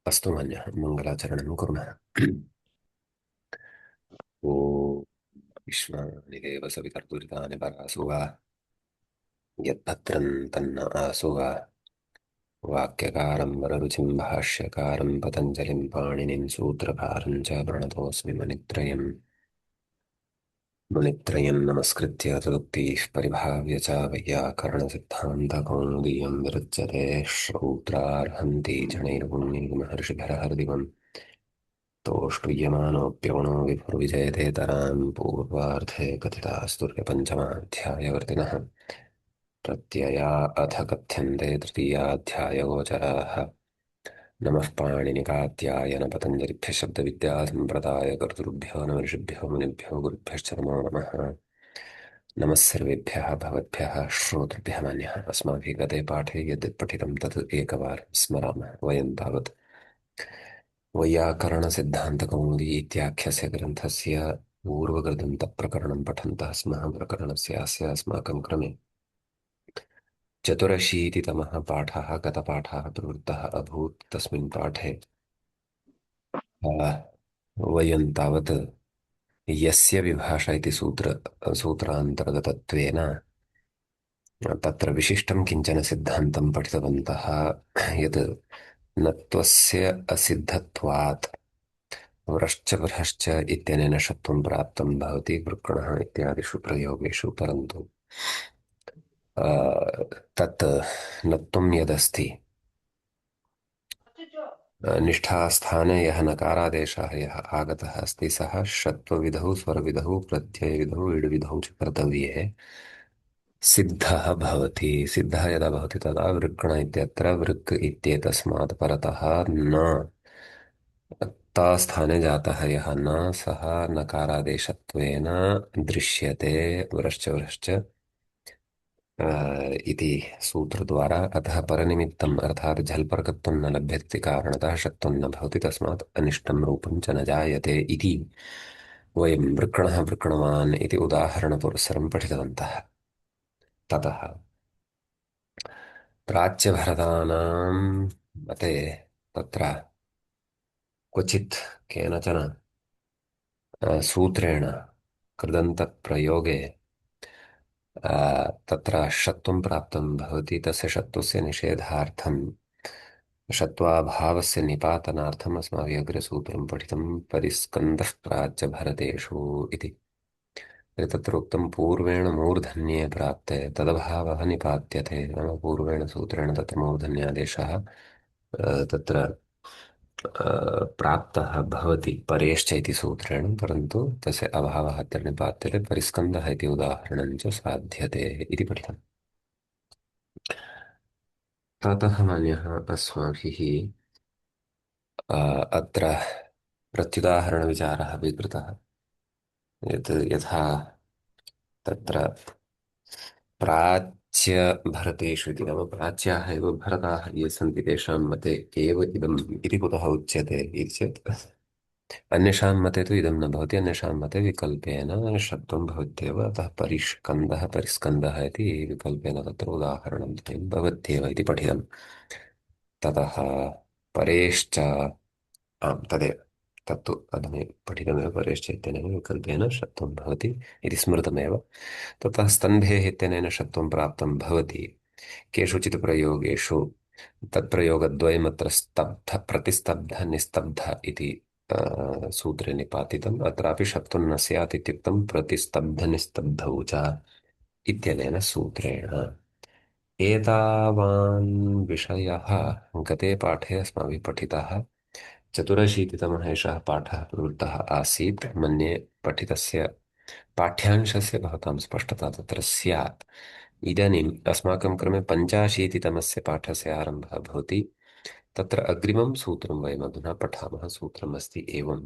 अस्तु मन्यः मङ्गलाचरणं कुर्मः। ॐ विश्वानि देव सवितर्तुरितानि परासु वा यद्भद्रं तन्न आसु वा वाक्यकारं वररुचिं भाष्यकारं पतञ्जलिं पाणिनिं सूत्रकारं च प्रणतोऽस्मि मुनित्रयं नमस्कृत्य तदुक्तिः परिभाव्य च वैयाकरणसिद्धान्तकौमुदीयं विरुच्यते श्रौत्रार्हन्ति जनैर्पुण्यैर्महर्षिभिरहर्दिवम् तोष्टुयमानोऽप्यवणो विभुर्विजयते तरां पूर्वार्धे कथितास्तुर्यपञ्चमाध्यायवर्तिनः प्रत्यया अथ कथ्यन्ते तृतीयाध्यायगोचराः। नमः पाणिनिकात्यायन पतञ्जलिभ्यः शब्दविद्यासम्प्रदायकर्तृभ्यो नमर्षिभ्यो मुनिभ्यो गुरुभ्यश्च नमो नमः। नमः सर्वेभ्यः भवद्भ्यः श्रोतृभ्यः मान्यः अस्माभिः गते पाठे यद् पठितं तत् एकवारं स्मरामः। वयं तावत् वैयाकरणसिद्धान्तकौमुदी इत्याख्यस्य ग्रन्थस्य पूर्वग्रन्थप्रकरणं पठन्तः स्मः। प्रकरणस्य अस्माकं क्रमे चतुरशीतितमः पाठः गतपाठः प्रवृत्तः अभूत्। तस्मिन् पाठे वयं तावत् यस्य विभाषा इति सूत्रान्तर्गतत्वेन तत्र विशिष्टं किञ्चन सिद्धान्तं पठितवन्तः यत् नत्वस्य असिद्धत्वात् व्रश्च बृहश्च इत्यनेन षत्वं प्राप्तं भवति वृक्कणः इत्यादिषु प्रयोगेषु। परन्तु तत् नत्वं यदस्ति निष्ठास्थाने यः नकारादेशः यः आगतः अस्ति सः षत्वविधौ स्वरविधौ प्रत्ययविधौ इडविधौ च कर्तव्ये सिद्धः भवति। सिद्धः यदा भवति तदा वृक्कण इत्यत्र वृक् इत्येतस्मात् परतः न स्थाने जातः यः न सः नकारादेशत्वेन दृश्यते व्रश्च व्रश्च इति सूत्रद्वारा। अतः परनिमित्तम् अर्थात् झल्पर्कत्वं न लभ्यते इति कारणतः षत्वं न भवति, तस्मात् अनिष्टं रूपं च न जायते इति वयं वृक्कणः वृक्कणवान् इति उदाहरणपुरस्सरं पठितवन्तः। ततः प्राच्यभरतानां मते तत्र क्वचित् केनचन सूत्रेण कृदन्तप्रयोगे तत्र षत्वं प्राप्तं भवति। तस्य षत्वस्य निषेधार्थं षत्वाभावस्य निपातनार्थम् अस्माभिः अग्रे सूत्रं पठितं परिस्कन्दः प्राच्यभरतेषु इति। तत्र उक्तं पूर्वेण मूर्धन्ये प्राप्ते तदभावः निपात्यते। नाम पूर्वेण सूत्रेण तत्र मूर्धन्यादेशः तत्र प्राप्तः भवति परेश्च इति सूत्रेण, परन्तु तस्य अभावः अत्र निपात्यते। परिस्कन्दः इति उदाहरणं च साध्यते इति पठितम्। ततः मान्यः अस्माभिः अत्र प्रत्युदाहरणविचारः अपि कृतः यत् यथा तत्र प्राच्यभरतेषु इति नाम प्राच्याः एव भरताः ये सन्ति तेषां मते एव इदम् इति कुतः उच्यते इति चेत् अन्येषां मते तु इदं न भवति, अन्येषां मते विकल्पेन शब्दं भवत्येव। अतः परिष्कन्दः परिस्कन्दः इति विकल्पेन तत्र उदाहरणं भवत्येव इति पठितम्। ततः परेश्च आं तदेव तत्तु अधमे पठितमेव परेश्च इत्यनेन विकल्पेन षत्वं भवति इति स्मृतमेव। ततः स्तम्भेः इत्यनेन षत्वं प्राप्तं भवति केषुचित् प्रयोगेषु। तत्प्रयोगद्वयमत्र स्तब्ध प्रतिस्तब्ध निस्तब्ध इति सूत्रे निपातितम्। अत्रापि षत्वं न स्यात् इत्युक्तं प्रतिस्तब्ध निस्तब्धौ च इत्यनेन सूत्रेण। एतावान् विषयः गते पाठे अस्माभिः पठितः। चतुरशीतितमः एषः पाठः प्रवृत्तः आसीत्। मन्ये पठितस्य पाठ्यांशस्य भवतां स्पष्टता तत्र स्यात्। इदानीम् अस्माकं क्रमे पञ्चाशीतितमस्य पाठस्य आरम्भः भवति। तत्र अग्रिमं सूत्रं वयम् अधुना पठामः। सूत्रमस्ति एवं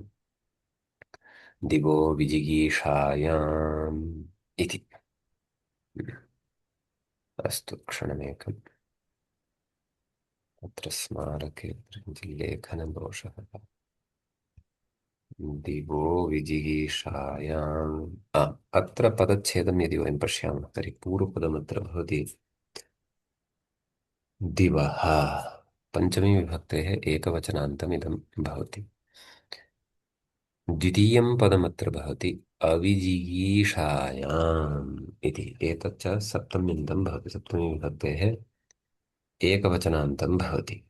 दिवो विजिगीषायाम् इति। अस्तु क्षणमेकम्, अत्र स्मारके लेखनदोषः। दिवो विजिगीषायाम् अत्र पदच्छेदं यदि वयं पश्यामः तर्हि पूर्वपदमत्र भवति दिवः पञ्चमी विभक्तेः एकवचनान्तमिदं भवति। द्वितीयं पदमत्र भवति अविजिगीषायाम् इति। एतच्च सप्तम्यन्तं भवति, सप्तमी विभक्तेः एकवचनान्तं भवति।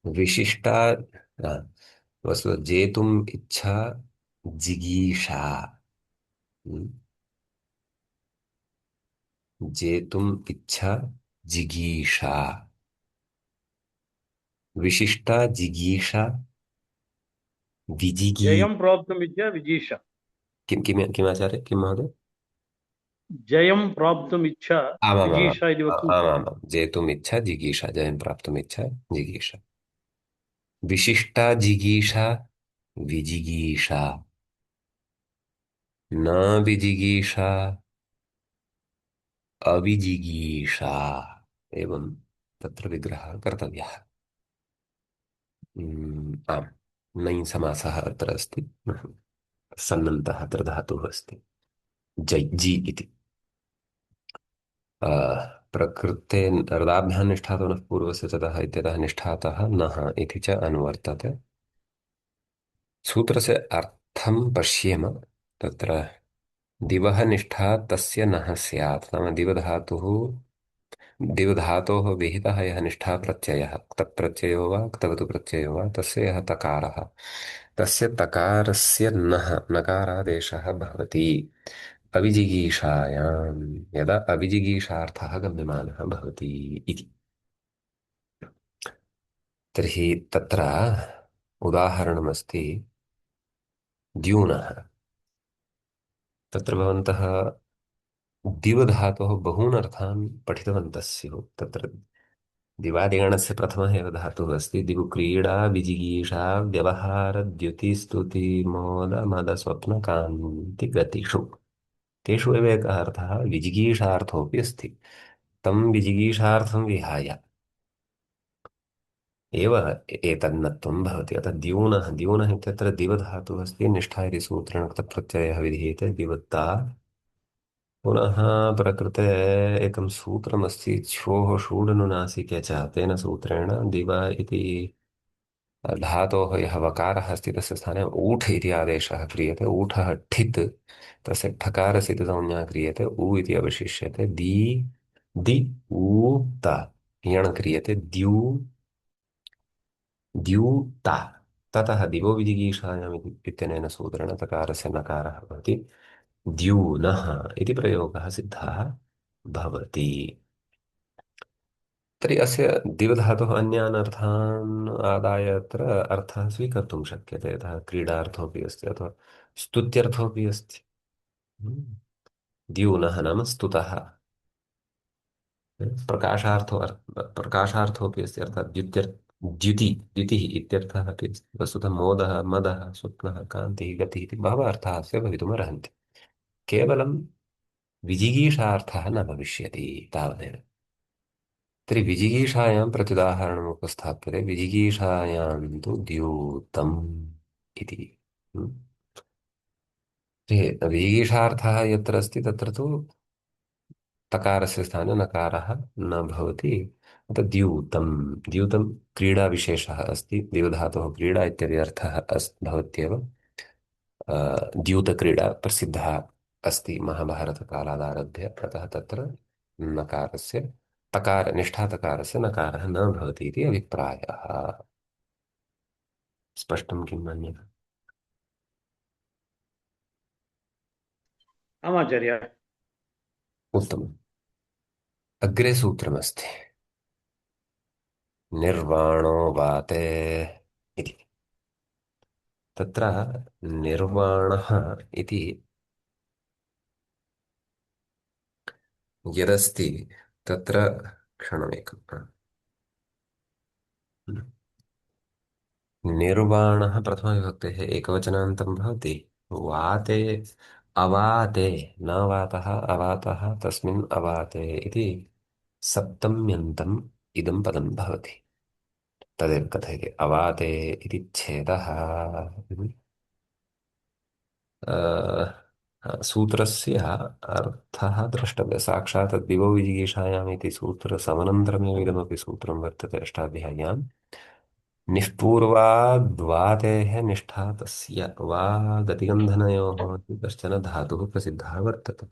विशिष्टा वस्तु जेतुम् इच्छा जिगीषा। हम्म, जेतुम् इच्छा जिगीषा। विशिष्टा जिगीषा विजिगी। जयं प्राप्तुमिच्छा विजीषा। किमाचार्य किं महोदय? जयं प्राप्तुमिच्छा आमामामाम् विजीषा इति वक्तुं शक्यते। आमामां जेतुम् इच्छा जिगीषा, जयं प्राप्तुम् इच्छा जिगीषा। विशिष्टा जिगीषा विजिगीषा। न विजिगीषा अविजिगीषा। एवं तत्र विग्रहः कर्तव्यः। आम्, नै समासः अत्र अस्ति। सन्नन्तः अत्र धातुः अस्ति, जै जी इति। प्रकृते रदाभ्यां निष्ठातो नः पूर्वस्य ततः इत्यतः निष्ठातः नः इति च अनुवर्तते। सूत्रस्य अर्थं पश्येम। तत्र दिवः निष्ठा तस्य नः स्यात्, नाम दिवधातुः, दिवधातोः विहितः यः निष्ठाप्रत्ययः, क्तप्रत्ययो वा क्तवतु प्रत्ययो वा, तस्य यः तकारः, तस्य तकारस्य नः नकारादेशः भवति अविजिगीषायां, यदा अविजिगीषार्थः गम्यमानः भवति इति। तर्हि तत्र उदाहरणमस्ति द्यूनः। तत्र भवन्तः दिवधातोः बहून् अर्थान् पठितवन्तः स्युः। तत्र दिवादिगणस्य प्रथमः एव धातुः अस्ति दिवु, क्रीडा विजिगीषा व्यवहार द्युतिस्तुति मोद मद स्वप्न कान्ति गतिषु। तेषु एव एकः अर्थः विजिगीषार्थोऽपि अस्ति। तं विजिगीषार्थं विहाय एव एतन्नत्वं भवति। अतः द्यूनः, द्यूनः इत्यत्र दिवधातुः अस्ति, निष्ठा इति सूत्रेण प्रत्ययः विधीयते दिवत्ता। पुनः प्रकृते एकं सूत्रमस्ति छ्योः शूडनुनासिके च, तेन सूत्रेण दिव इति धातोः यः वकारः अस्ति तस्य स्थाने ऊठ् इति आदेशः क्रियते। ऊठः ठित्, तस्य ठकारस्य इति संज्ञा क्रियते, उ इति अवशिष्यते। दि ऊ त यण् क्रियते, द्यूता। ततः दिवो विजिगीषायाम् इत्यनेन सूत्रेण तकारस्य नकारः भवति द्यूनः इति प्रयोगः सिद्धः भवति। तर्हि अस्य दिवधातोः अन्यान् अर्थान् आदाय अत्र अर्थः स्वीकर्तुं शक्यते। यतः क्रीडार्थोऽपि अस्ति अथवा स्तुत्यर्थोऽपि अस्ति। हम्म। द्यूनः नाम स्तुतः। प्रकाशार्थोऽपि अस्ति, अर्थात् द्युतिः इत्यर्थः अपि अस्ति। वस्तुतः मोदः, मदः, स्वप्नः, कान्तिः, गतिः इति बहवः अर्थाः अस्य भवितुमर्हन्ति। केवलं विजिगीषार्थः न भविष्यति तावदेव। तर्हि विजिगीषायां प्रत्युदाहरणम् उपस्थाप्यते। विजिगीषायां तु द्यूतम् इति। हम्म। तर्हि विजिगीषार्थः यत्र अस्ति तत्र तु तकारस्य स्थाने नकारः न भवति। अतः द्यूतं, द्यूतं क्रीडाविशेषः अस्ति। दिवधातोः क्रीडा इत्यादि अर्थः भवत्येव। द्यूतक्रीडा प्रसिद्धा अस्ति महाभारतकालादारभ्य। अतः तत्र नकारस्य तकार निष्ठातकारस्य नकारः न भवति इति अभिप्रायः। स्पष्टं किं मन्यते? आमाचार्य। उत्तमम्। अग्रे सूत्रमस्ति निर्वाणो वाते इति। तत्र निर्वाणः इति यदस्ति तत्र क्षणमेकम्। निर्वाणः प्रथमविभक्तेः एकवचनान्तं भवति। वाते अवाते, न वातः अवातः तस्मिन् अवाते इति सप्तम्यन्तम् इदं पदं भवति। तदेव कथयति अवाते इति छेदः। सूत्रस्य अर्थः द्रष्टव्यः साक्षात् तद्विभो विजिगीषायाम् इति सूत्रसमनन्तरमेव इदमपि सूत्रं वर्तते अष्टाध्याय्यां निष्पूर्वाद्वातेः निष्ठा तस्य वादतिगन्धनयोः इति कश्चन धातुः प्रसिद्धः वर्तते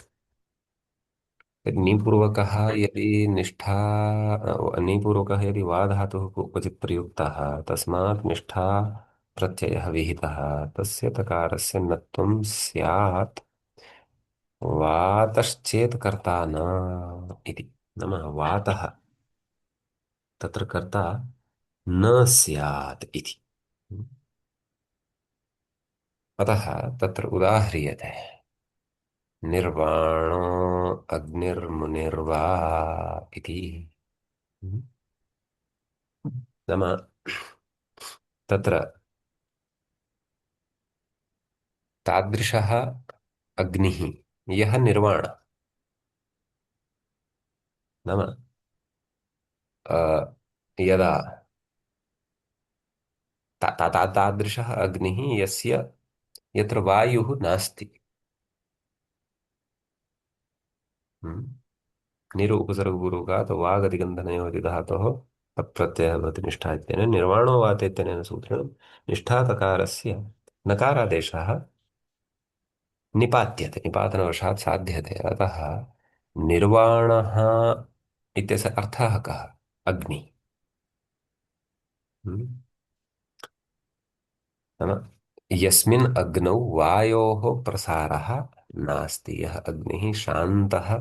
निपूर्वकः यदि निष्ठा निपूर्वकः यदि वा धातुः क्वचित् प्रयुक्तः तस्मात् निष्ठा प्रत्ययः विहितः तस्य तकारस्य नत्वं स्यात् वातश्चेत् कर्ता न इति नाम वातः तत्र कर्ता न स्यात् इति अतः तत्र उदाह्रियते निर्वाणो अग्निर्मुनिर्वा इति नाम तत्र तादृशः अग्निः यः निर्वाण नाम यदा तादृशः अग्निः यस्य यत्र वायुः नास्ति निरु उपसर्गपूर्वकात् वागतिगन्धनयोः इति धातोः तत्प्रत्ययः भवति निष्ठा इत्यनेन निर्वाणो वाते इत्यनेन सूत्रेण निष्ठातकारस्य नकारादेशः निपात्यते निपातनवशात् साध्यते अतः निर्वाणः इत्यस्य अर्थः कः अग्नि नाम यस्मिन् अग्नौ वायोः प्रसारः नास्ति यः अग्निः शान्तः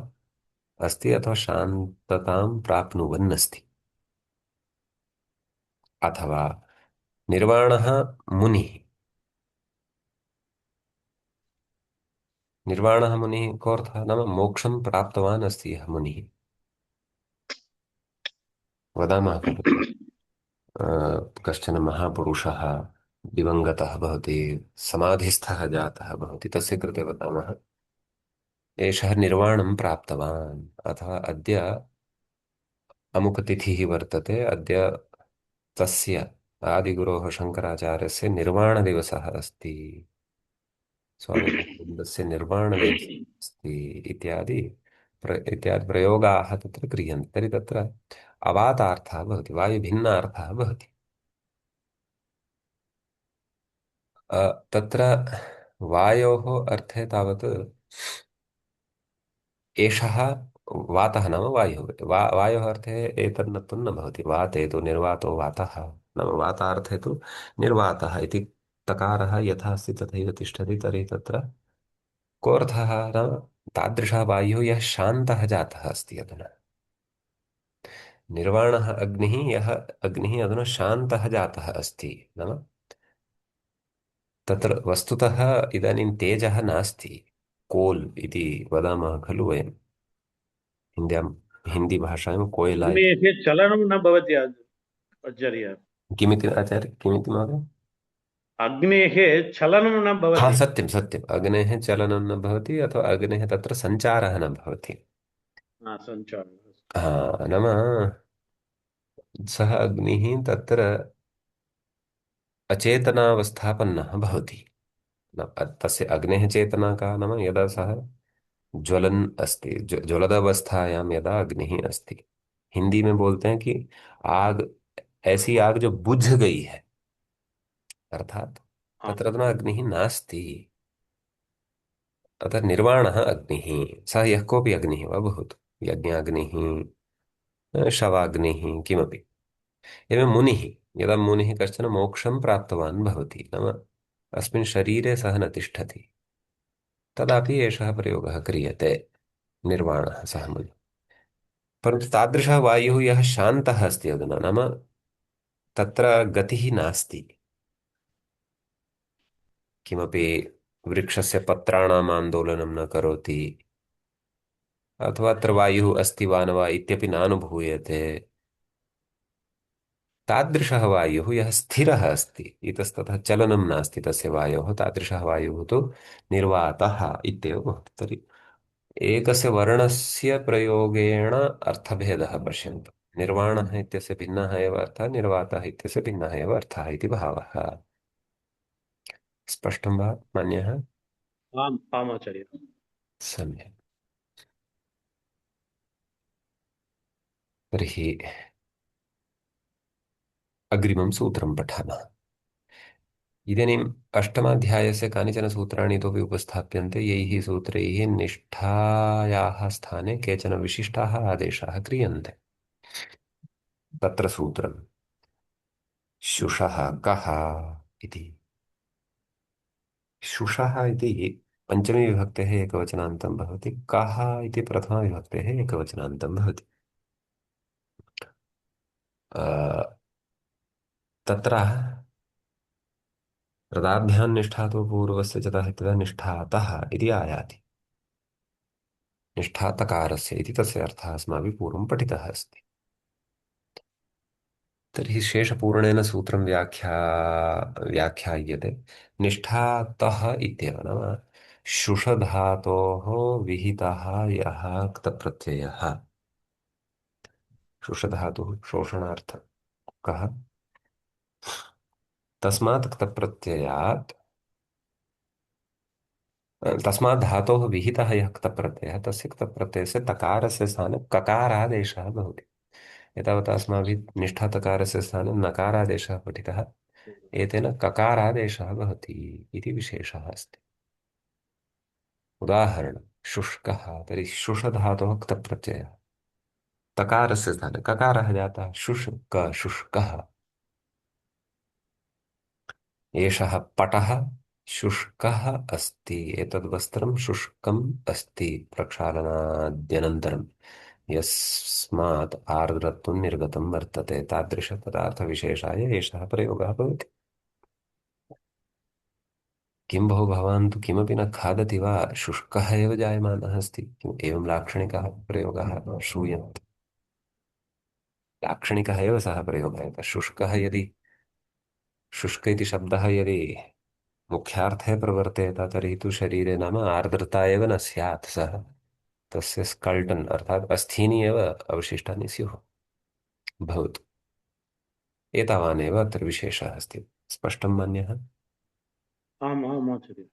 अस्ति अथवा शान्ततां प्राप्नुवन् अस्ति अथवा निर्वाणः मुनिः निर्वाणः मुनिः कोऽर्थः नाम मोक्षं प्राप्तवान् अस्ति यः मुनिः वदामः खलु कश्चन महापुरुषः दिवङ्गतः भवति समाधिस्थः जातः भवति तस्य कृते वदामः एषः निर्वाणं प्राप्तवान् अथवा अद्य अमुकतिथिः वर्तते अद्य तस्य आदिगुरोः शङ्कराचार्यस्य निर्वाणदिवसः अस्ति स्वामी विवेकानन्दस्य निर्वाणदिवसः अस्ति इत्यादि इत्यादि प्रयोगाः तत्र क्रियन्ते तर्हि तत्र अवातार्थः भवति वायुभिन्नार्थः भवति तत्र वायोः अर्थे तावत् एषः वातः नाम वायुः वायोः अर्थे एतन्नत्वं न भवति वाते तु निर्वातो वातः नाम वातार्थे तु निर्वातः इति तकारः यथा अस्ति तथैव तिष्ठति तर्हि तत्र कोऽर्थः नाम तादृशः वायुः यः शान्तः जातः अस्ति अधुना निर्वाणः अग्निः यः अग्निः अधुना शान्तः जातः अस्ति नाम तत्र वस्तुतः इदानीं तेजः नास्ति कोल् इति वदामः खलु वयं हिन्द्यां हिन्दीभाषायां कोयला इति अग्नेः चलनं न भवति आचार्य। किमिति आचार्य किमिति महोदय अग्नेः चलनं न हाँ भवति। सत्यं सत्यम् अग्नेः चलनं न भवति अथवा अग्नेः तत्र सञ्चारः न भवति सञ्चारः। हाँ नाम सः अग्निः तत्र अचेतनावस्थापन्नः भवति तस्य अग्नेः चेतना का नाम यदा सः ज्वलन् अस्ति ज्वलदावस्थायां यदा अग्निः अस्ति हिंदी में बोलते हैं कि आग ऐसी आग जो बुझ गई है अर्थात हाँ। तत्र अधुना अग्निः नास्ति अतः निर्वाणः अग्निः सः यः कोऽपि अग्निः वा भवतु यज्ञाग्निः शवाग्निः किमपि एवं मुनिः यदा मुनिः कश्चन मोक्षं प्राप्तवान् भवति नाम अस्मिन् शरीरे सः न तिष्ठति तदापि एषः प्रयोगः क्रियते निर्वाणः सः मुनिः परन्तु तादृशः वायुः यः शान्तः अस्ति अधुना नाम तत्र गतिः नास्ति किमपि वृक्षस्य पत्राणाम् आन्दोलनं न करोति अथवा अत्र वायुः अस्ति वा न वा इत्यपि नानुभूयते तादृशः वायुः यः स्थिरः अस्ति इतस्ततः चलनं नास्ति तस्य वायोः तादृशः वायुः तु निर्वातः इत्येव भवति तर्हि एकस्य वर्णस्य प्रयोगेण अर्थभेदः पश्यन्तु निर्वाणः इत्यस्य भिन्नः एव अर्थः निर्वातः इत्यस्य भिन्नः एव अर्थः इति भावः स्पष्टं वा मान्यः आम् आम् आचार्य। सम्यक्। तर्हि अग्रिमं सूत्रं पठामः। इदानीम् अष्टमाध्यायस्य कानिचन सूत्राणि इतोपि उपस्थाप्यन्ते, यैः सूत्रैः निष्ठायाः स्थाने केचन विशिष्टाः आदेशाः क्रियन्ते। तत्र सूत्रं शुषः कः इति। शुषः इति पञ्चमी विभक्तेः एकवचनान्तं भवति, कः इति प्रथमाविभक्तेः एकवचनान्तं भवति। अ, तत्र रदाभ्यां निष्ठातो पूर्वस्य च तः तदा निष्ठातः इति आयाति। निष्ठातकारस्य इति तस्य अर्थः अस्माभिः पूर्वं पठितः अस्ति। तर्हि शेषपूर्णेन सूत्रं व्याख्याय्यते। निष्ठातः इत्येव नाम शुषधातोः विहितः यः क्तप्रत्ययः। शुषधातुः शोषणार्थकः, तस्मात् क्तप्रत्ययात्, तस्मात् धातोः विहितः यः क्तप्रत्ययः तस्य क्तप्रत्ययस्य तकारस्य स्थाने ककारादेशः भवति। एतावता अस्माभिः निष्ठातकारस्य स्थाने नकारादेशः पठितः, एतेन ककारादेशः भवति इति विशेषः अस्ति। उदाहरणं शुष्कः, तर्हि शुषधातोः क्तप्रत्ययः, तकारस्य स्थाने ककारः जातः, शुष्क शुष्कः। एषः पटः शुष्कः अस्ति, एतद् वस्त्रं शुष्कम् अस्ति प्रक्षालनाद्यनन्तरं, यस्मात् आर्द्रत्वं निर्गतं वर्तते, तादृशपदार्थविशेषाय एषः प्रयोगः भवति। किं भो भवान् तु किमपि न खादति वा, शुष्कः एव जायमानः अस्ति, किम् एवं लाक्षणिकः प्रयोगः श्रूयते। लाक्षणिकः एव सः प्रयोगः। यतः शुष्कः यदि, शुष्क इति शब्दः यदि मुख्यार्थे प्रवर्तेत तर्हि तु शरीरे नाम आर्द्रता एव न स्यात्, सः तस्य स्कल्टन् अर्थात् अस्थीनि एव अवशिष्टानि स्युः। भवतु, एतावानेव अत्र विशेषः अस्ति। स्पष्टं मन्यः? आम् आम् आचार्य।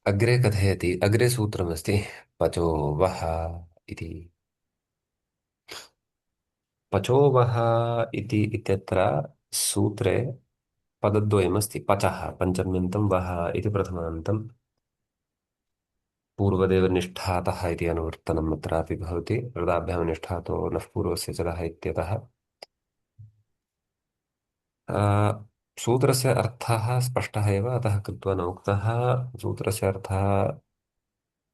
अग्रे कथयति, अग्रे सूत्रमस्ति पचो वः इति। पचो वः इति इत्यत्र सूत्रे पदद्वयमस्ति। पचः पञ्चम्यन्तं, वः इति प्रथमान्तं, पूर्वदेव निष्ठातः इति अनुवर्तनम् अत्रापि भवति। हृदाभ्यां निष्ठातो नः पूर्वस्य च तः इत्यतः सूत्रस्य अर्थः स्पष्टः एव, अतः कृत्वा न उक्तः। सूत्रस्य अर्थः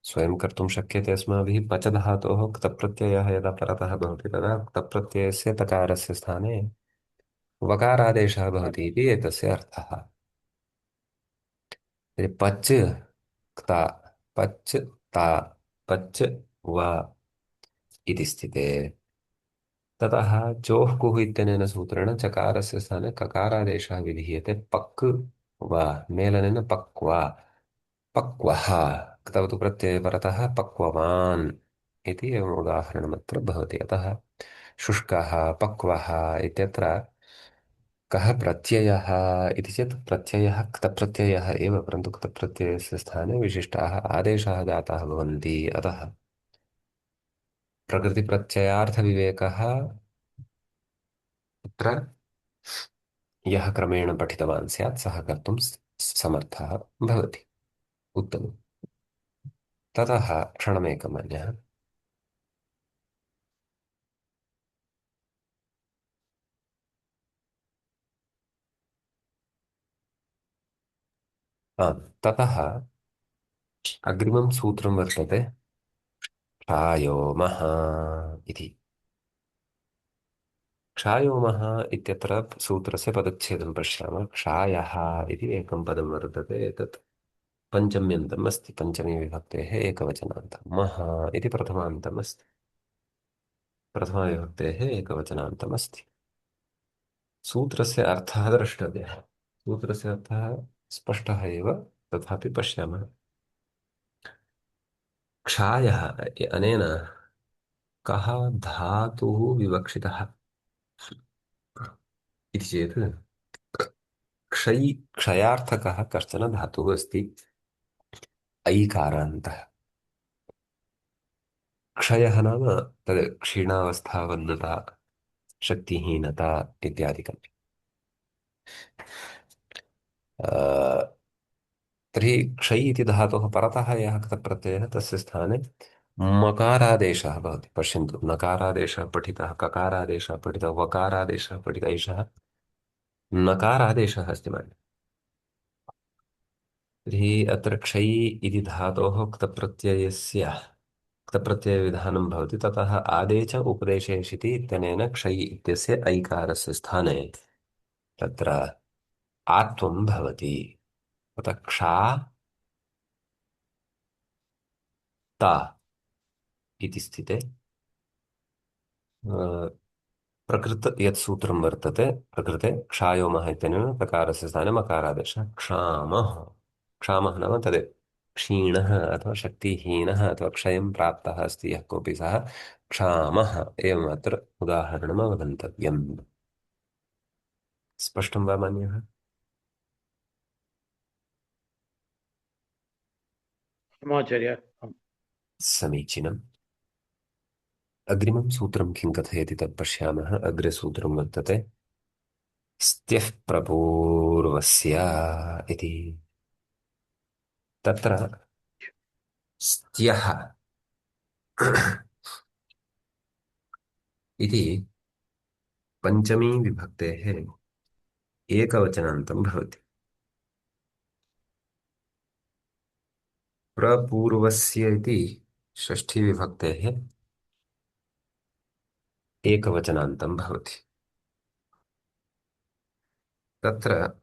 स्वयं कर्तुं शक्यते अस्माभिः। पच धातोः क्तप्रत्ययः यदा परतः भवति तदा क्तप्रत्ययस्य तकारस्य स्थाने वकारादेशः भवति इति एतस्य अर्थः। तर्हि पच् क्ता, पच् ता, पच् वा इति स्थिते ततः चोः कुः इत्यनेन सूत्रेण चकारस्य स्थाने ककारादेशः विधीयते। पक् वा मेलनेन पक्वा, पक्वः, क्तवतु प्रत्यये परतः पक्ववान् इति एवम् उदाहरणमत्र भवति। अतः शुष्कः पक्वः इत्यत्र कः प्रत्ययः इति चेत् प्रत्ययः क्तप्रत्ययः एव, परन्तु क्तप्रत्ययस्य स्थाने विशिष्टाः आदेशाः जाताः भवन्ति। अतः प्रकृतिप्रत्ययार्थविवेकः तत्र यः क्रमेण पठितवान् स्यात् सः कर्तुं समर्थः भवति। उत्तमम्। ततः क्षणमेकम् अन्यः। ततः अग्रिमं सूत्रं वर्तते क्षायोमः इति। क्षायोमः इत्यत्र सूत्रस्य पदच्छेदं पश्यामः। क्षायः इति एकं पदं वर्तते, एतत् पञ्चम्यन्तम् अस्ति, पञ्चमी विभक्तेः एकवचनान्तं। मः इति प्रथमान्तम् अस्ति, प्रथमाविभक्तेः एकवचनान्तम् अस्ति। सूत्रस्य अर्थः द्रष्टव्यः। सूत्रस्य अर्थः स्पष्टः एव, तथापि पश्यामः। क्षायः अनेन कः धातुः विवक्षितः इति चेत् क्षयार्थकः कश्चन धातुः अस्ति ऐकारान्तः। क्षयः नाम तद् क्षीणावस्थावन्नता, शक्तिहीनता इत्यादिकम्। अ, तर्हि क्षय् इति धातोः परतः यः क्तप्रत्ययः तस्य स्थाने मकारादेशः भवति। पश्यन्तु, नकारादेशः पठितः, ककारादेशः पठितः, वकारादेशः पठितः, एषः नकारादेशः अस्ति महोदय। तर्हि अत्र क्षय् इति धातोः क्तप्रत्ययस्य क्तप्रत्ययविधानं भवति, ततः आदे च उपदेशे शिति इत्यनेन क्षय् इत्यस्य ऐकारस्य स्थाने तत्र आत्वं भवति। अतःक्षा ता इति स्थिते प्रकृत यत् सूत्रं वर्तते, प्रकृते क्षायोमः इत्यनेन प्रकारस्य स्थाने मकारादेशः क्षामः। क्षामः नाम तद् क्षीणः अथवा शक्तिहीनः अथवा क्षयं प्राप्तः अस्ति यः कोऽपि सः क्षामः। एवम् अत्र उदाहरणम् अवगन्तव्यम्। स्पष्टं वा मान्यः? आमाचार्य आम्। समीचीनम्। अग्रिमं सूत्रं किं कथयति तत् पश्यामः। अग्रे सूत्रं वर्तते स्त्यः प्रपूर्वस्य इति। तत्र स्त्यः इति पञ्चमी विभक्तेः एकवचनान्तं भवति। प्रपूर्वस्य इति षष्ठी विभक्तेः एकवचनान्तं भवति। तत्र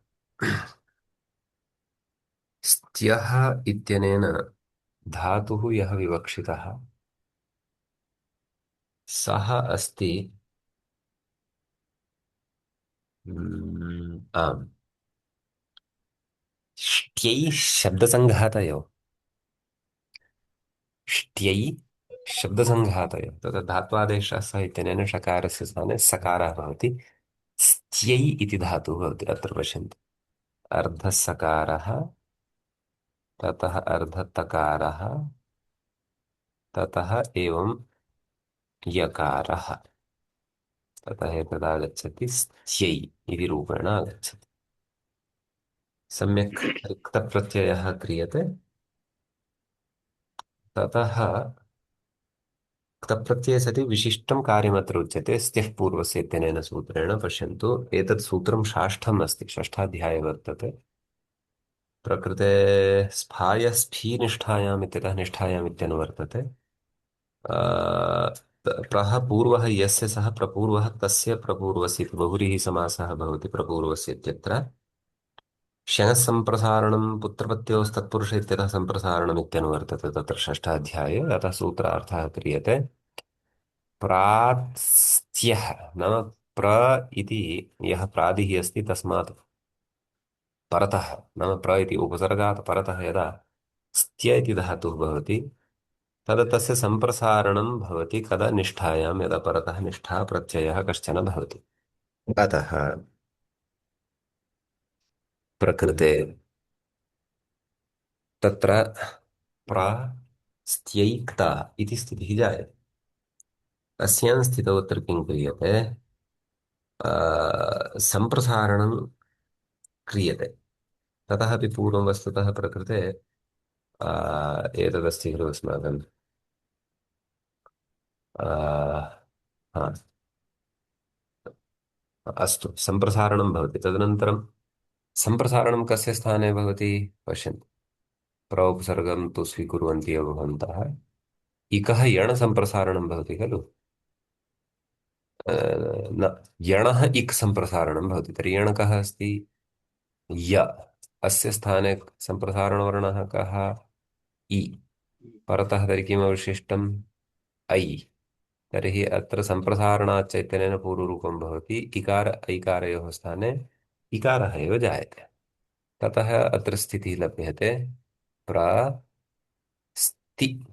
स्त्यः इत्यनेन धातुः यः विवक्षितः सः अस्ति आम्, ष्ट्यै शब्दसङ्घातयोः। ष्ट्यै शब्दसङ्घातयोः तत्र धात्वादेशः सः इत्यनेन षकारस्य स्थाने सकारः भवति। स्त्यै इति धातुः भवति। अत्र पश्यन्तु, अर्धसकारः, ततः अर्धतकारः, ततः एवं यकारः, ततः एतदागच्छति स्त्यै इति रूपेण आगच्छति। सम्यक् रिक्तप्रत्ययः क्रियते, ततः क्तप्रत्यये सति विशिष्टं कार्यमत्र उच्यते स्त्यः पूर्वस्य इत्यनेन सूत्रेण। पश्यन्तु, एतत् सूत्रं षाष्ठम् अस्ति, षष्ठाध्याये वर्तते। प्रकृते स्फाय स्फीनिष्ठायाम् इत्यतः निष्ठायाम् इत्यनुवर्तते। प्रः पूर्वः यस्य सः प्रपूर्वः तस्य प्रपूर्वस्य इति बहुव्रीहि समासः भवति प्रपूर्वस्य इत्यत्र। शनः सम्प्रसारणं पुत्रपत्योस्तत्पुरुष इत्यतः सम्प्रसारणम् इत्यनुवर्तते तत्र षष्ठाध्याये। अतः सूत्रार्थः क्रियते प्रात्स्त्यः नाम प्र इति यः प्रादिः अस्ति तस्मात् परतः, नाम प्र इति उपसर्गात् परतः यदा स्त्य इति धातुः भवति तदा तस्य सम्प्रसारणं भवति कदा निष्ठायां, यदा परतः निष्ठा प्रत्ययः कश्चन भवति। अतः प्रकृते तत्र प्रास्त्यैक्ता इति स्थितिः जायते। अस्यां स्थितौ अत्र किं क्रियते? सम्प्रसारणं क्रियते। ततः अपि पूर्वं वस्तुतः प्रकृते एतदस्ति खलु अस्माकं हा, अस्तु, सम्प्रसारणं भवति। तदनन्तरं सम्प्रसारणं कस्य स्थाने भवति पश्यन्तु। प्रोपसर्गं तु स्वीकुर्वन्ति एव भवन्तः। इकः यणसम्प्रसारणं भवति खलु। न, यणः इक् सम्प्रसारणं भवति। तर्हि यण् कः अस्ति? य। अस्य स्थाने सम्प्रसारणवर्णः कः? इ। परतः तर्हि किम् अवशिष्टम्? ऐ। तर्हि अत्र सम्प्रसारणाच्च इत्यनेन पूर्वरूपं भवति इकार ऐकारयोः स्थाने इकारः एव जायते। ततः अत्र स्थितिः लभ्यते प्रस्ति।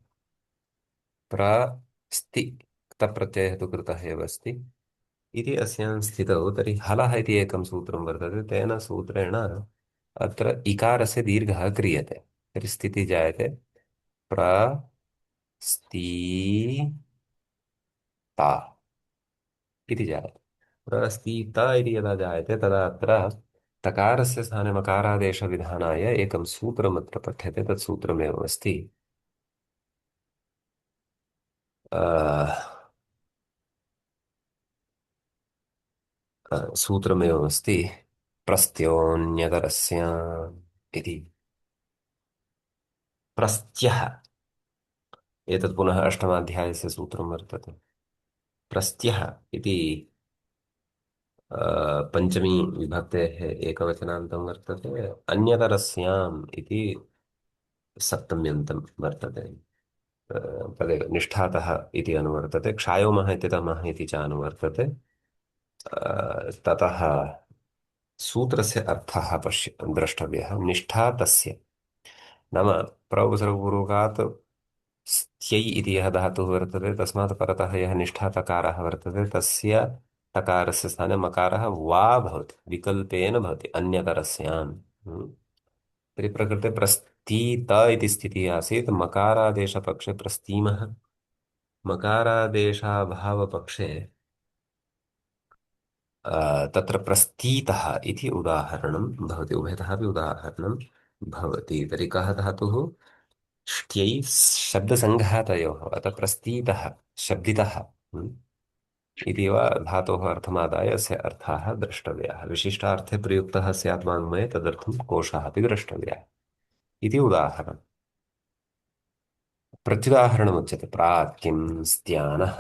प्रस्ति क्तप्रत्ययः तु कृतः एव अस्ति। इति अस्यां स्थितौ तर्हि हलः इति एकं सूत्रं वर्तते, तेन सूत्रेण अत्र इकारस्य दीर्घः क्रियते। तर्हि स्थितिः जायते प्रस्तीता इति जायते। प्रस्तीता इति यदा जायते तदा अत्र तकारस्य स्थाने मकारादेशविधानाय एकं सूत्रम् अत्र पठ्यते। तत् सूत्रमेवमस्ति सूत्रमेवमस्ति प्रस्त्योऽन्यतरस्य इति। प्रस्त्यः एतत् पुनः अष्टमाध्यायस्य सूत्रं वर्तते। प्रस्त्यः इति पञ्चमी विभक्तेः एकवचनान्तं वर्तते। अन्यतरस्याम् इति सप्तम्यन्तं वर्तते। तदेव निष्ठातः इति अनुवर्तते। क्षायोमः इत्यतमः इति च अनुवर्तते। ततः सूत्रस्य अर्थः द्रष्टव्यः। निष्ठा तस्य नाम प्रौपसर्गपूर्वकात् स्त्यै इति यः धातुः वर्तते तस्मात् परतः यः निष्ठातकारः वर्तते तस्य तकारस्य स्थाने मकारः वा भवति, विकल्पेन भवति अन्यतरस्याम्। तर्हि प्रकृते प्रस्तीत इति स्थितिः आसीत्। मकारादेशपक्षे प्रस्तीमः, मकारादेशाभावपक्षे तत्र प्रस्तीतः इति उदाहरणं भवति। उभयतः अपि उदाहरणं भवति। तर्हि कः धातुः? ष्ट्यै शब्दसङ्घातयोः, अतः प्रस्तीतः शब्दितः इति वा धातोः अर्थमादाय अस्य अर्थाः द्रष्टव्याः। विशिष्टार्थे प्रयुक्तः स्यात् वाङ्मये तदर्थं कोशः अपि द्रष्टव्यः इति उदाहरणम्। प्रत्युदाहरणमुच्यते प्राक् स्त्यानः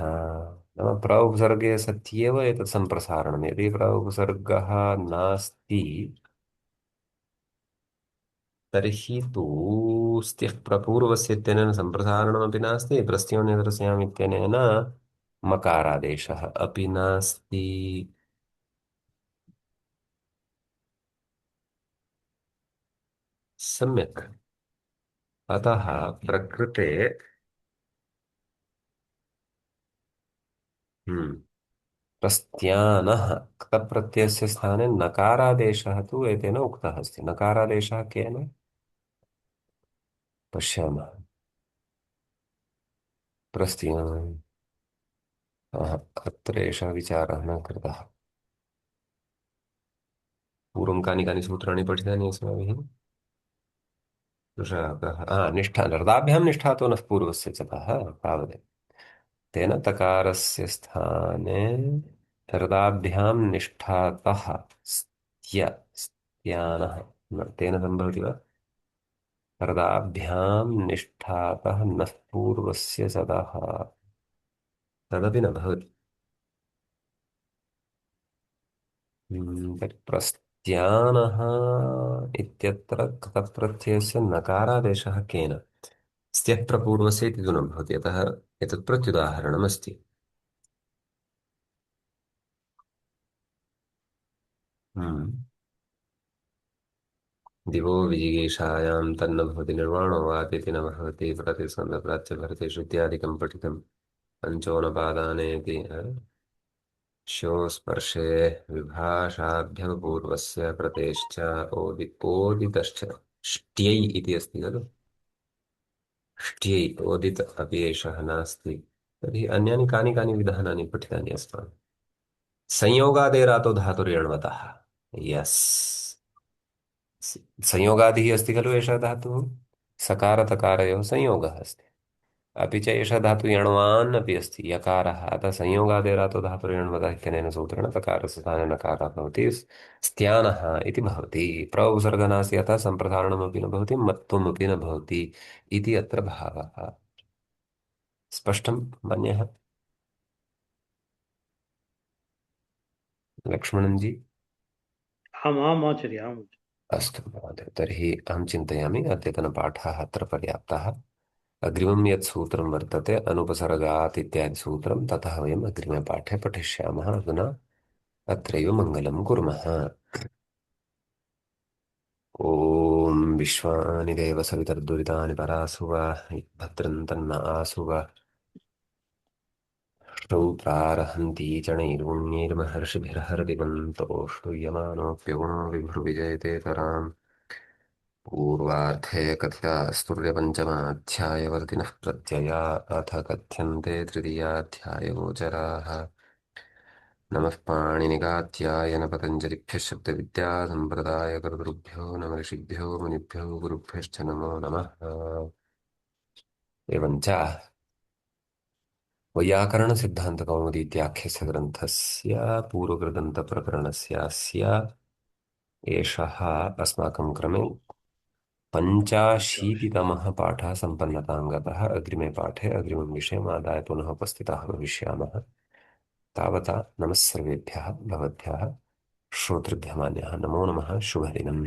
नाम प्र उपसर्गे सत्येव एतत् सम्प्रसारणं। यदि प्र उपसर्गः नास्ति तर्हि तु स्त्यः प्रपूर्वस्य इत्यनेन सम्प्रसारणमपि नास्ति, प्रस्त्योन्यतरस्याम् इत्यनेन मकारादेशः अपि नास्ति। सम्यक्। अतः प्रकृते हम्म, प्रस्त्यानः क्तप्रत्ययस्य स्थाने नकारादेशः तु एतेन उक्तः अस्ति। नकारादेशः केन? पश्यामः। प्रस्त्यान् अत्र एषः विचारः न कृतः। पूर्वं कानि कानि सूत्राणि पठितानि अस्माभिः? निष्ठा रदाभ्यां निष्ठातो नः पूर्वस्य च तः तावदेव। तेन तकारस्य स्थाने रदाभ्यां निष्ठातः स्त्यानः तेन सम्भवति वा? रदाभ्यां निष्ठातः नः पूर्वस्य सदः तदपि न भवति। तर्हि प्रस्त्यानः इत्यत्र कृतप्रत्ययस्य नकारादेशः केन? स्त्यः प्रपूर्वस्य इति तु न भवति, अतः एतत् प्रत्युदाहरणमस्ति। हम्म। दिवो विजिगीषायां तन्न भवति निर्वाणो वातीति न भवति प्रतिस्कन्धप्राच्यभरतेषु इत्यादिकं पठितं। पञ्चोनपादानेति शो स्पर्शे विभाषाभ्यवपूर्वस्य प्रतेश्च ओदितश्च ष्ट्यै इति अस्ति खलु। ष्ट्यै ओदित अपि एषः नास्ति। तर्हि अन्यानि कानि कानि विधानानि पठितानि अस्माभिः? संयोगादेरातो धातुर्यण्वतः। यस्, संयोगादिः अस्ति खलु एषः धातुः। सकारतकारयोः संयोगः अस्ति। अपि च एषः धातुः यण्वान् अपि अस्ति यकारः। अतः संयोगादेरातो धातुर्यण्वतः इत्यनेन सूत्रेण तकारस्य स्थाने नकारः भवति, स्त्यानः इति भवति। प्र उपसर्गः नास्ति अतः सम्प्रसारणमपि न भवति, मत्त्वमपि न भवति इति अत्र भावः। स्पष्टं मन्यः? लक्ष्मणन् जी? आम् आम् आचार्य आम्। अस्तु महोदय, तर्हि अहं चिन्तयामि अद्यतनपाठः अत्र पर्याप्तः। अग्रिमं यत् सूत्रं वर्तते अनुपसर्गात् इत्यादि सूत्रं ततः वयम् अग्रिमे पाठे पठिष्यामः। अधुना अत्रैव मङ्गलं कुर्मः। ॐ विश्वानि देव सवितर्दुरितानि परासुव भद्रं तन्न आसुव श्रौत्रार्हन्ति चणैर्पुण्यैर्महर्षिभिर्हरतिमन्तो श्रूयमाणोऽप्यगुणो विभुर्विजयते तराम् पूर्वार्धे कथितास्तुर्यपञ्चमाध्यायवर्तिनः प्रत्यया अथ कथ्यन्ते तृतीयाध्यायगोचराः नमः पाणिनिकात्यायन पतञ्जलिभ्यः शब्दविद्यासम्प्रदायकर्तृभ्यो नमः ऋषिभ्यो मुनिभ्यो गुरुभ्यश्च नमो नमः एवञ्च वैयाकरणसिद्धान्तकौमुदी इत्याख्यस्य ग्रन्थस्य पूर्वकृदन्तप्रकरणस्यास्य एषः अस्माकं क्रमे पञ्चाशीतितमः पाठः सम्पन्नतां गतः अग्रिमे पाठे अग्रिमं विषयम् आदाय पुनः उपस्थिताः भविष्यामः तावता नमः सर्वेभ्यः भवद्भ्यः श्रोतृभ्यः मान्यः नमो नमः शुभदिनम्